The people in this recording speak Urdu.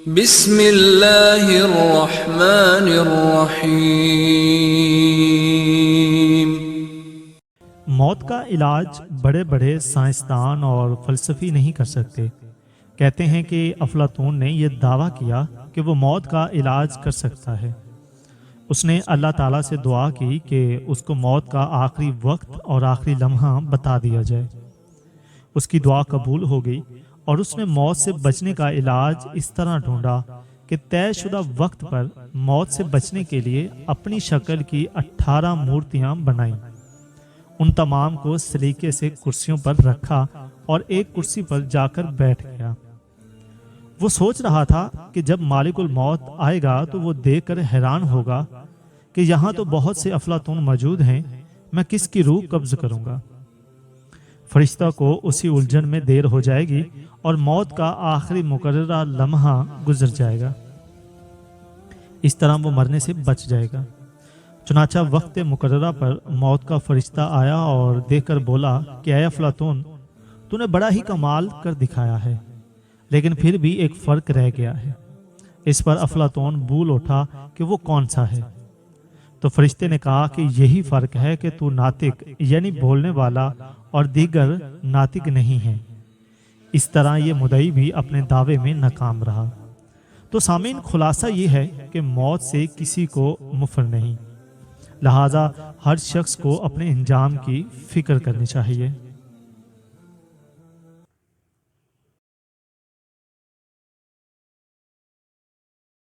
بسم اللہ الرحمن الرحیم۔ موت کا علاج بڑے بڑے سائنسدان اور فلسفی نہیں کر سکتے۔ کہتے ہیں کہ افلاطون نے یہ دعویٰ کیا کہ وہ موت کا علاج کر سکتا ہے۔ اس نے اللہ تعالیٰ سے دعا کی کہ اس کو موت کا آخری وقت اور آخری لمحہ بتا دیا جائے۔ اس کی دعا قبول ہو گئی اور اس نے موت سے بچنے کا علاج اس طرح ڈھونڈا کہ طے شدہ وقت پر موت سے بچنے کے لیے اپنی شکل کی 18 مورتیاں بنائیں۔ ان تمام کو سلیقے سے کرسیوں پر رکھا اور ایک کرسی پر جا کر بیٹھ گیا۔ وہ سوچ رہا تھا کہ جب مالک الموت آئے گا تو وہ دیکھ کر حیران ہوگا کہ یہاں تو بہت سے افلاطون موجود ہیں، میں کس کی روح قبض کروں گا؟ فرشتہ کو اسی الجھن میں دیر ہو جائے گی اور موت کا آخری مقررہ لمحہ گزر جائے گا۔ اس طرح وہ مرنے سے بچ جائے گا۔ چنانچہ وقت مقررہ پر موت کا فرشتہ آیا اور دیکھ کر بولا کہ اے افلاطون، تو نے بڑا ہی کمال کر دکھایا ہے، لیکن پھر بھی ایک فرق رہ گیا ہے۔ اس پر افلاطون بول اٹھا کہ وہ کون سا ہے؟ تو فرشتے نے کہا کہ یہی فرق ہے کہ تو ناطق یعنی بولنے والا اور دیگر ناطق نہیں ہیں۔ اس طرح یہ مدعی بھی اپنے دعوے میں ناکام رہا۔ تو سامعین، خلاصہ یہ ہے کہ موت سے کسی کو مفر نہیں، لہٰذا ہر شخص کو اپنے انجام کی فکر کرنی چاہیے۔